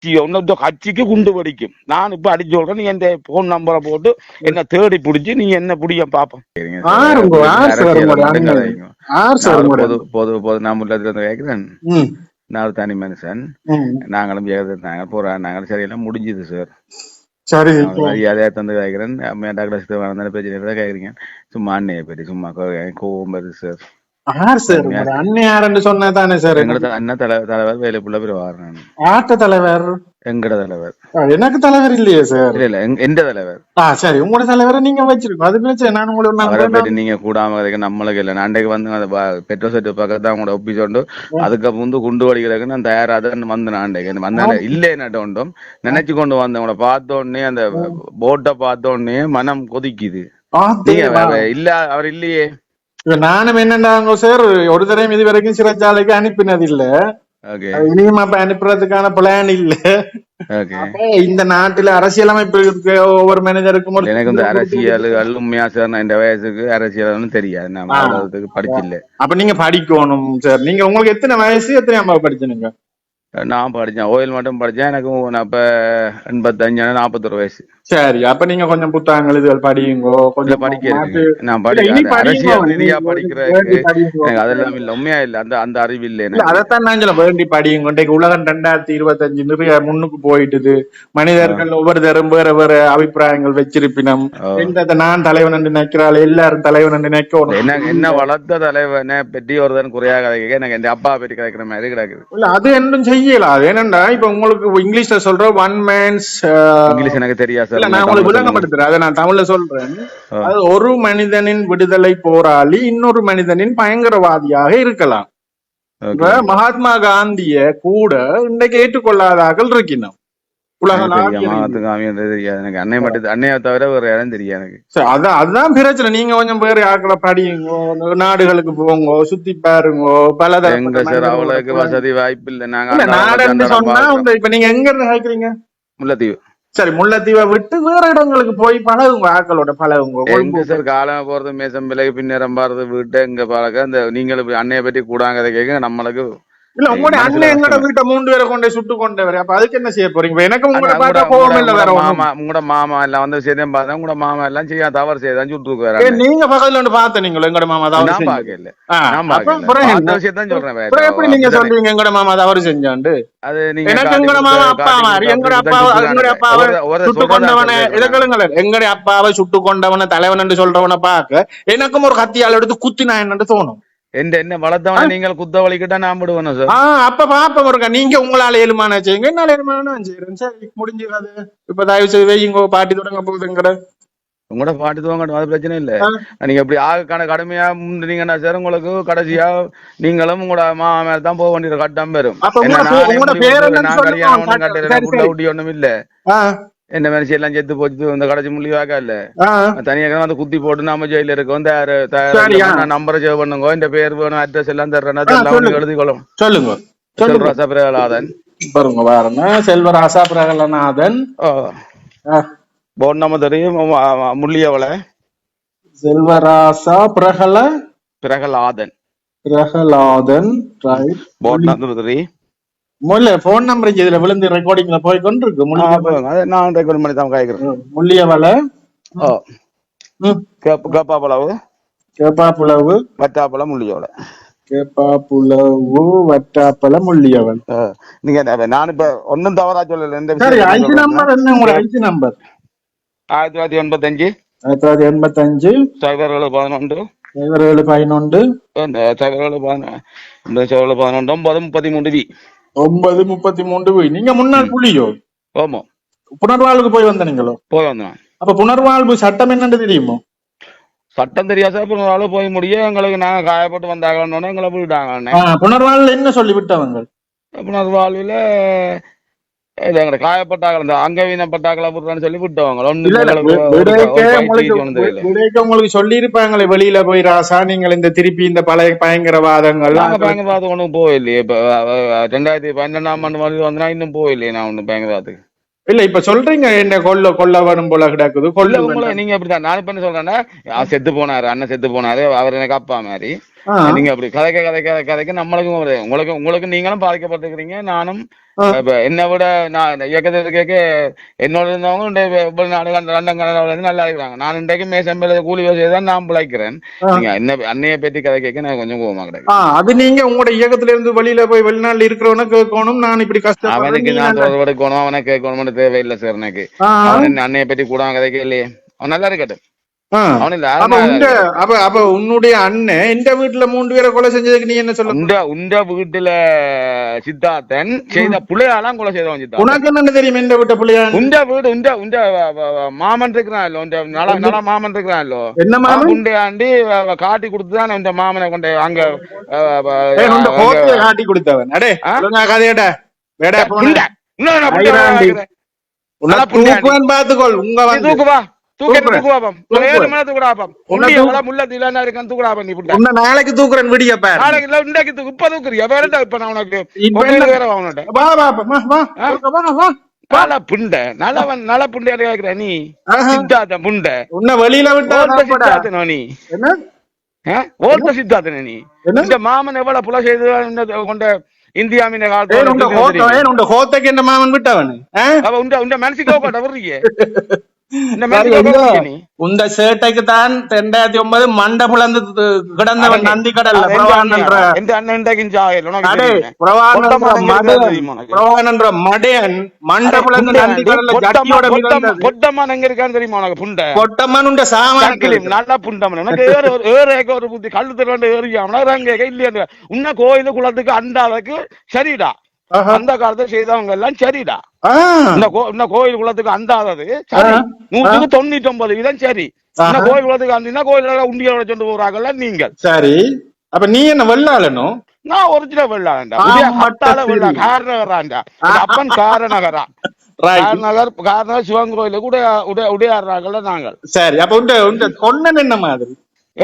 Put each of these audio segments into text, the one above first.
இன்னொரு கட்சிக்கு குண்டு வெடிக்கும். நான் இப்ப அடிச்சு சொல்றேன், நீ என் போன் நம்பரை போட்டு என்ன தேடி பிடிச்சி நீ என்ன பிடிக்க பாப்போம். நான் முல்லத்துல கேட்கிறேன். நான் ஒரு தனி மனுஷன், நாங்களும் ஜெயதாங்க போறா, நாங்களும் சரியெல்லாம் முடிஞ்சுது சார். சரி, அதே தந்து கேட்கிறேன். டாக்டர் பிரச்சனை கேட்குறீங்க, சும்மா அண்ணையை பற்றி சும்மா கோவம் வருது சார். தலைவர் வேலைக்குள்ள வாரேன். ஆட்ட தலைவர் எங்கட தலைவர், எனக்கு தலைவர் இல்லையே சார். இல்ல எந்த தலைவர். சரி, உங்களோட தலைவரை நீங்க வச்சிருக்கோம், அது பிரச்சனை. நான் உங்களுக்கு நீங்க கூடாம நம்மளுக்கு இல்ல. அன்றைக்கு வந்து பெட்ரோல் செட்டு பக்கத்தான் உங்களோட ஒப்பிச்சு உண்டு. அதுக்கு முந்து குண்டு வடிக்கிறதுக்கு நான் தயாராதான் வந்து அன்றைக்கு வந்தாங்க. இல்ல என்னட்ட உண்டும் நினைச்சு கொண்டு வந்தேன். உங்களை பார்த்த உடனே அந்த போட்டை பார்த்த உடனே மனம் கொதிக்குது. இல்ல அவர் இல்லையே. நானும் என்னண்டாங்க சார், ஒரு தடவை இது வரைக்கும் சிறைச்சாலைக்கு அனுப்பினது இல்ல. இனியும் அப்ப அனுப்புறதுக்கான பிளான் இல்ல. இந்த நாட்டுல அரசியலமைப்பு இருக்கு, ஒவ்வொரு மேனேஜருக்கும். எனக்கு இந்த அரசியல் உண்மையா சார், நான் இந்த வயசுக்கு அரசியல் தெரியாது, நான் படிச்சில்ல. அப்ப நீங்க படிக்கணும் சார். நீங்க உங்களுக்கு எத்தனை வயசு, எத்தனை அம்மா படிச்சீங்க? நான் படிச்சேன், ஓயில் மட்டும் படிச்சேன். எனக்கு அப்ப 85 41 வயசு. சரி, அப்ப நீங்க கொஞ்சம் புத்தகங்கள் இதுகள் படியுங்கோ, கொஞ்சம் படிக்க. நான் படிக்கிறேன், அரசியல் ரீதியா படிக்கிறதுக்கு எனக்கு அதெல்லாம் இல்ல, உண்மையா இல்ல, அந்த அறிவு இல்ல. அதைத்தான் நான் சொல்ல வேண்டி படியுங்க. இன்றைக்கு உலகம் 2025 நிறைய முன்னுக்கு போயிட்டுது. மனிதர்கள் ஒவ்வொருத்தரும் வேற வேற அபிப்பிராயங்கள் வச்சிருப்பினம். நான் தலைவன் என்று நினைக்கிறாள், எல்லாரும் தலைவன் என்று நினைக்க. என்ன வளர்த்த தலைவனை பற்றி ஒருதன் குறையாக எனக்கு என் அப்பா பற்றி கிடைக்கிற மாதிரி கிடக்குது. இல்ல அது என்னும் செய்யலாம். ஏனண்டா இப்ப உங்களுக்கு இங்கிலீஷ்ல சொல்ற ஒன் மேன்ஸ், இங்கிலீஷ் எனக்கு தெரியாது, நான் உங்களுக்கு விளங்கப்படுத்துறேன், அதை நான் தமிழ்ல சொல்றேன். அது ஒரு மனிதனின் விடுதலை போராளி இன்னொரு மனிதனின் பயங்கரவாதியாக இருக்கலாம். மகாத்மா காந்திய கூட இன்றைக்கு ஏற்றுக்கொள்ளாதாக்கள் இருக்கணும். அன்னைய தவிர வேற யாரும் தெரியாது எனக்கு. அதுதான் பிரச்சனை. நீங்க கொஞ்சம் பேர் ஆக்களை படியுங்க, நாடுகளுக்கு போங்க, சுத்தி பாருங்க. பல அவளுக்கு வசதி வாய்ப்பு இல்ல. நாங்க நாடுன்னு சொன்னா இப்ப நீங்க எங்க இருந்து கேக்குறீங்க? முல்லைத்தீவு. சரி, முல்லைத்தீவை விட்டு வேற இடங்களுக்கு போய் பழகுங்க, ஆக்களோட பழகுங்க. எங்க சார் காலம் போறது, மேசம் விலகு பின்னேறம் பாருது வீட்டு எங்க பழக. இந்த நீங்களும் அன்னைய பற்றி கூடாங்க கேட்க நம்மளுக்கு இல்ல. உங்களோட அண்ணன் எங்கட வீட்டை 3 பேரை கொண்டே சுட்டு கொண்டவர். அப்ப அதுக்கு என்ன செய்ய போறீங்க? எனக்கு உங்களோட பார்த்தா கோவம் இல்ல. வேற மாமா, உங்களோட மாமா எல்லாம் வந்து செய்தேன் பார்த்தா, உங்களோட மாமா எல்லாம் செய்ய தவறு செய்தான் சுட்டு வேற. நீங்க பக்கத்துல வந்து பார்த்த நீங்களோ எங்கட மாமா தவறு செஞ்சு? விஷயத்தான் சொல்றேன். எப்படி நீங்க சொல்றீங்க எங்கட மாமா தவறு செஞ்சாண்டு? அது நீங்க எனக்கு எங்கட மாமா அப்பா மாதிரி, எங்கட அப்பாவை சுட்டு கொண்டவனை இடங்களுங்கள, எங்கட அப்பாவை சுட்டு கொண்டவனை தலைவன் என்று சொல்றவனை பார்க்க எனக்கும் ஒரு கத்தியால் எடுத்து குத்தி நான் என்னன்னு தோணும். என்ன வளர்த்தவன நீங்கள் குத்த வலிக்கிட்டா நான் விடுவேன் சார். அப்ப பாப்ப இருக்கா, நீங்க உங்களால ஏழுமான செய்யுங்க, என்னால ஏழுமான செய்யறேன். சரி, முடிஞ்சிடாது. இப்ப தயவு செய்து வைங்க, பாட்டி தொடங்க போகுதுங்கிற. உங்களோட பாட்டி துவங்க, அது பிரச்சனை இல்ல. நீங்க இப்படி ஆகக்கான கடுமையா முன்னீங்கன்னா சார், உங்களுக்கு கடைசியா நீங்களும் உங்களோட மாமா தான் போக வேண்டிய கட்டம் பெறும். ஒண்ணும் இல்ல, என்ன மனுஷன் எல்லாம் செத்து போச்சு, இந்த கடைசி முள்ளிவாக்கா இல்ல, தனியாக வந்து குத்தி போட்டு நாம ஜெயில இருக்க வந்து நம்பரை சேவ் பண்ணுங்க, இந்த பேர் வேணும், அட்ரஸ் எல்லாம் தர்றேன், எழுதிக்கொள்ளும். சொல்லுங்க. செல்வராசா பிரகலாதன் பாருங்க, பாருங்க, செல்வராசா பிரகலநாதன். போன் நம்ம தெரியும், முள்ளியவளை செல்வராசா பிரகலாதன். போன் நம்பர் தெரியும். போன் நம்பர் இதுல விழுந்து ரெக்கார்டிங்ல போய் கொண்டிருக்கு. நான் ரெக்கார்ட் பண்ணி தான் கேக்குறேன். முள்ளியவளை, கேப்பாப்புலவு, வட்டாப்புல, முள்ளியவளை, கேப்பாப்புலவு, வட்டாப்பல, முள்ளியவள். நீங்க நான் இப்ப ஒன்னும் தவறா சொல்லல. 1985 1985 0711 0711 933. நீங்க முன்னாள் புலியோ? ஆமா, புனர்வாழ்வுக்கு போய் வந்த நீங்களோ? போய் வந்தேன். அப்ப புனர்வாழ்வு சட்டம் என்னன்னு தெரியுமோ? சட்டம் தெரியாத புனர்வாழ்வு போய் முடியும். எங்களுக்கு நாங்க காயப்பட்டு வந்தாங்கன்னு எங்களை போயிட்டாங்க. புனர்வாழ்வுல என்ன சொல்லி விட்டவங்க? புனர்வாழ்வுல எங்களை காயப்பட்டாங்க, அங்கவீனப்பட்டாக்களை சொல்லி விட்டவங்க. உங்களுக்கு சொல்லி இருப்பாங்களே வெளியில போய் ராசா நீங்கள் இந்த திருப்பி இந்த பழைய பயங்கரவாதங்கள். பயங்கரவாதம் ஒண்ணும் போயில்லையே. இப்ப 2012ஆம் ஆண்டு வந்தா இன்னும் போயில்லையே. நான் ஒண்ணு பயங்கரவாதத்துக்கு இல்ல. இப்ப சொல்றீங்க என்ன கொல்ல வரும் போல கிடக்குது. கொல்ல உங்களை நீங்க அப்படித்தான். நான் இப்ப என்ன சொல்றேன்னா, செத்து போனாரு, அண்ணன் செத்து போனாரு, அவர் எனக்கு அப்பா மாதிரி. ஆ, நீங்க அப்படி கதைக்க நம்மளுக்கும் உங்களுக்கு நீங்களும் பாதிக்கப்பட்டிருக்கிறீங்க. நானும் ஆ, இப்ப என்னை விட நான் இயக்கத்தில் கேட்க என்னோட இருந்தவங்க வெளிநாடு லண்டன் கனடாவில இருந்து நல்லா இருக்கிறாங்க. நான் இன்றைக்கு மேசம்பேல கூலி வேலை செய்து தான் நான் பிழைக்கிறேன். ஆ. நீங்க என்ன அன்னைய பற்றி கதை கேட்க நான் கொஞ்சம் கோவமா கிடக்கு. அது நீங்க உங்களோட இயக்கத்துல இருந்து வெளியில போய் வெளிநாட்டுல இருக்கிறவன கேட்கணும், நான் இப்படி கஷ்டப்படுறேன் அவனுக்கு நீ நான் நல்ல. தொடர்பு எடுக்கணும், அவனை கேட்கணும்னு தேவையில்லை சார் எனக்கு. ஆ, அவன் என்ன அன்னைய பற்றி கூட கதைக்க இல்லையே. அவன் நல்லா இருக்கட்டும். ஆ. அவன் இல்ல அப்ப நல்லா உங்க இருக்கட்டும். அப்ப உன்னுடைய அண்ணன் இந்த வீட்டுல 3 பேரை கொலை செஞ்சதுக்கு நீ என்ன சொல்ல போற? உண்ட வீட்டுல சித்தார்த்தன் செய்த புள்ளையாலாம் கொலை செய்தவன் சித்தார்த்தன். உனக்கு என்னன்னு தெரியும் இந்த வீட்டை பிள்ளையா? உண்ட வீடு உண்ட மாமன் இருக்கிறான் இல்ல, உண்ட நல மாமன் இருக்கிறான் இல்லோ, என்ன மாமன்? புண்டையாண்டி காட்டி கொடுத்துதான் இந்த மாமனை கொண்டு அங்க உண்ட கோட்டையை காட்டி கொடுத்தவன். அடே கதையடா வேடா போன தூக்குவன் பாத்துக்கொள். உங்க வந்து தூக்குவா தூக்குறேன். உன்னை நாளைக்கு தூக்குறேன் விடிய பாரு. இப்ப தூக்குறியா? இப்ப நான் உனக்கு இப்ப என்ன? வேற வாங்கினேன். வா வா வா வா வா வா. நல புண்டை நல புண்டை கேக்குற நீ ஆஹா. சித்தார்த்த புண்டை உன்னை வெளியில விட்டா சித்தார்த்தனோ நீ என்ன ஓட்ட சித்தார்த்தன நீ. என்ன? இந்த மாமன் எவ்வளவு புல செய்து கொண்ட இந்தியாவின் உண்ட காலத்துல ஹோத்தைக்கு என்ன மாமன் விட்டவனு உண்ட மனசுக்கு கோட்ட வர்றீங்க. இந்த சரி, மனசுக்கு இந்த கோட்ட நீ உந்த சேட்டைக்கு தான் 2009 மண்ட புலந்து கிடந்தவன் நந்தி கடல்ல பிரவானன்ற எந்த அண்ணன் இன்றைக்கும் சாகல. உனக்கு அடே தெரியுமே. பிரவானன்ற மடையன் தெரியுமா உனக்கு? பிரவானன்ற மடையன் மண்ட புலந்து நந்தி கடல்ல ஜட்டியோட மிதந்தது. பொட்டமான் எங்க இருக்கான்னு தெரியுமா உனக்கு? புண்டை பொட்டம்மன் உண்ட சாமான் நல்லா புண்டமன் உனக்கு ஏறேக்க ஒரு புத்தி கல்லு தருவாண்டு ஏறியாமனா ரங்க இல்லையா? உன்ன கோயிலு குளத்துக்கு அண்டாதக்கு சரிடா. அந்த காலத்துல செய்தவங்க எல்லாம் சரிடா. இந்த கோயில் குளத்துக்கு அண்டாதது சரி 99% சரி. இந்த கோயில் குளத்துக்கு அண்டினா கோயில உண்டியோட சொண்டு போறாங்கல்ல நீங்கள். சரி, அப்ப நீ என்ன வெள்ளாளனும்? நான் ஒரிஜினல் வெள்ளாண்டா காரணகராண்டா அப்பன் காரணகரா காரணகர் சிவன் கோயில கூட உடையாடுறாங்கல்ல நாங்கள். சரி, அப்ப உண்ட கொன்னன் என்ன மாதிரி?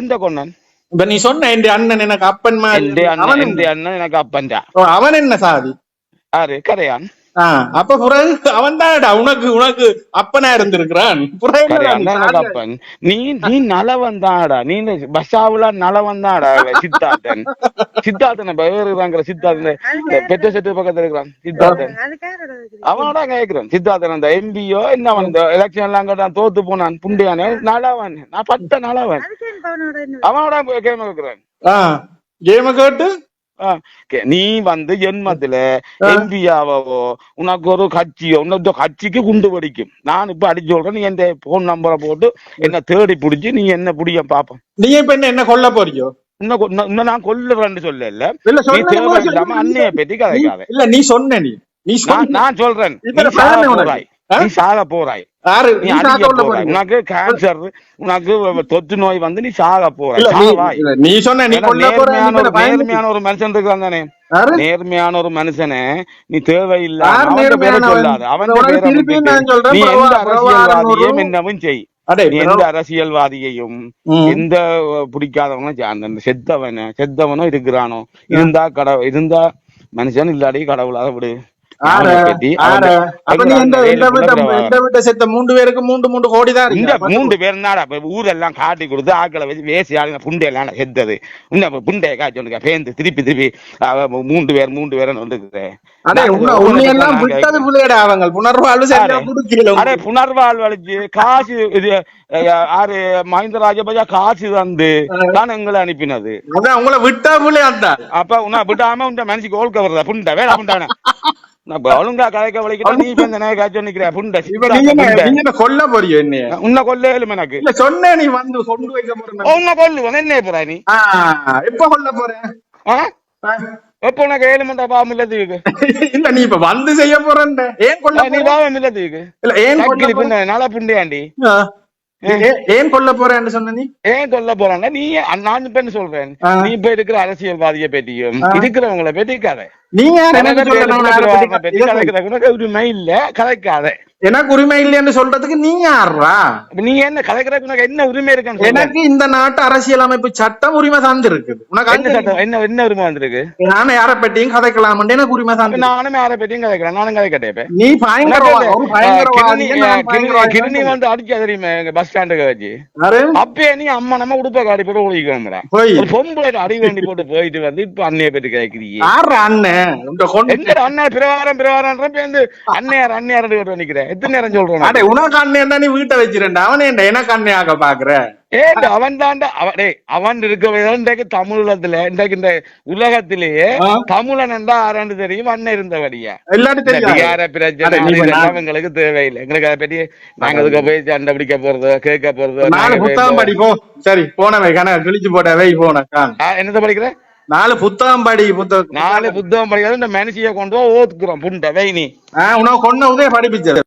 எந்த கொன்னன்? இப்ப நீ சொன்ன என் அண்ணன் எனக்கு அப்பன் மாதிரி. அண்ணன் எனக்கு அப்பன்டா. அவன் என்ன சாதி? யாரு? கரையான். அப்ப பிறகு அவன் தான்டா உனக்கு உனக்கு அப்பனா இருந்திருக்கிறான். அப்பன் நீ நீ நலவன் தான்டா. நீ பஸ்ஸாவுல நலவன் தான்டா. சித்தார்த்தன் சித்தார்த்தன் வேறுங்கிற சித்தார்த்தன் பெற்ற செட்டு பக்கத்துல இருக்கிறான் சித்தார்த்தன். அவனோட கேட்கிறான் சித்தார்த்தன் அந்த எம்பியோ என்ன அவன் எலெக்ஷன் எல்லாம் கேட்டான் தோத்து போனான் புண்டியானே நலவன். நான் பட்ட நலவன் அவனோட கேம கேட்கிறேன். கேம கேட்டு நீ வந்து ஜென்மத்துல எம்பியாவோ உனக்கு ஒரு கட்சியோ உன்னோட கட்சிக்கு குண்டு வெடிக்கும். நான் இப்ப அடிச்சு சொல்றேன். நீ என் போன் நம்பரை போட்டு என்ன தேடி பிடிச்சி நீ என்ன புடிய பாப்போம். நீ இப்ப என்ன கொல்ல போறியோ? இன்னும் நான் கொல்லுறேன்னு சொல்ல இல்ல. நீ தேவை இல்லாம அன்னைய பத்தி கதைக்காத. இல்ல நீ சொன்ன நீ நான் சொல்றேன். நீ சாக போறாய். உனக்கு கேன்சர் உனக்கு தொற்று நோய் வந்து நீ சாக போறாய். நீ சொன்ன நேர்மையான ஒரு மனுஷன் இருக்கான் தானே. நேர்மையான ஒரு மனுஷனை நீ தேவையில்லாம அவன் பேரை சொல்லாத. அவன் நீ எந்த அரசியல்வாதியும் என்னவும் செய். எந்த அரசியல்வாதியையும் எந்த பிடிக்காதவனும் செத்தவனும் இருக்கிறானோ இருந்தா மனுஷன் இல்லாடி கடவுளாக விடு. 3 பேருக்கு 3 கோடி தான். இந்த 3 பேர் ஊரெல்லாம் காட்டி கொடுத்து ஆக்களை வச்சு வேசி ஆளுங்க புண்டை எல்லாம் செத்தது. இன்னும் புண்டைய காய்ச்சி பேந்து திருப்பி 3 பேர் வந்துருக்குது. புனர்வாழ்வு அளிச்சு காசு இது யாரு மஹிந்த ராஜபக்சே காசு தந்து தான் எங்களை அனுப்பினது. உங்களை விட்டா அப்ப உன்னை விட்டாம உங்க மனசுக்கு ஓல்க வருதா புண்டை வேலை புண்டான ஒழுங்கா கதைக்க வலிக்கிட்ட நீ காய்ச்சி நிக்கிற புண்டை கொல்ல போறியோ? என்ன உன்னை கொல்ல எழும எனக்கு சொன்ன நீ வந்து கொண்டு வைக்க உன்னை கொல்லுவன் என்ன போற நீ எப்ப கொல்ல போறேன்? எப்ப உனக்கு 7 மண்டா பாவம் இல்லதுக்கு இல்ல நீ இப்ப வந்து செய்ய போறேன். ஏன் கொல்ல நீ பாவம் இல்லதுக்கு இல்ல ஏன் நல்லா புண்டையாண்டி ஏன் கொல்ல போறேன்னு சொன்ன? நீ ஏன் கொல்ல போறாங்க? நீ நான் இப்ப என்ன சொல்றேன், நீ இப்ப இருக்கிற அரசியல்வாதியை பற்றியும் இருக்கிறவங்களை பற்றிக்காத. நீங்க யார் பல எனக்கு பேர் சொல்ல நான் யாரை பத்தி பற்றி இதை கதைக்கிறதுக்கு உனக்கு உரிமை இல்ல, கதைக்காத. எனக்கு உரிமை இல்லைன்னு சொல்றதுக்கு நீங்க யாரா? நீங்க என்ன கதைக்கிறதுக்கு உனக்கு என்ன உரிமை இருக்குன்னு சொல்றேன். எனக்கு இந்த நாட்டு அரசியலமைப்பு சட்டம் உரிமை தந்து இருக்குது. உனக்கு என்ன சட்டம், என்ன உரிமை வந்திருக்கு? நானும் யாரை பற்றியும் கதைக்கலாம் எனக்கு உரிமை தந்து. நானும் யாரை பற்றியும் கதைக்கிறேன், நானும் கதைக்கட்டேன். நீ பயங்கரவாதி கிருணி வந்து அடிச்சா தெரியுமா பஸ் ஸ்டாண்டுக்கு வச்சு? அப்பயே நீ அம்மா நம்ம உடுப்ப காடி போட்டு ஒழிக்கிறோம்டா. ஒரு பொம்பளை அடி வேண்டி போட்டு போயிட்டு வந்து இப்ப அண்ணைய பற்றி கேட்கிறீங்க. எங்க அண்ணன் பிரவாரம் சேர்ந்து அண்ணையார் அண்ணையார் நிக்கிறேன். எத்தனை நேரம் சொல்றேன் உனக்கு அண்ணன் நீ வீட்டை வச்சிருந்த அவனே எனக்கு அண்ணையாக பாக்குற. அவன் தாண்டா அவன் இருக்க தமிழத்துல இன்றைக்கு இந்த உலகத்திலேயே தமிழன் ஆராண்டு தெரியும். அண்ணன் இருந்தபடியா அதிகார பிரச்சனை எங்களுக்கு தேவையில்லை. எங்களுக்கு அதை பற்றி நாங்க அதுக்கு போய் சண்டை பிடிக்க போறது கேட்க போறது. புத்தகம் படிப்போம். சரி போனவை கணக்கு கிழிச்சு போட்டவை போன என்னத படிக்கிற? 4 புத்தகம் படி. 4 புத்தகம் படிக்கிறது இந்த மனுஷிய கொண்டு ஓத்துக்கிறோம் புண்டை வை. நீ உனக்கு கொண்ட உதய படிப்பிச்சது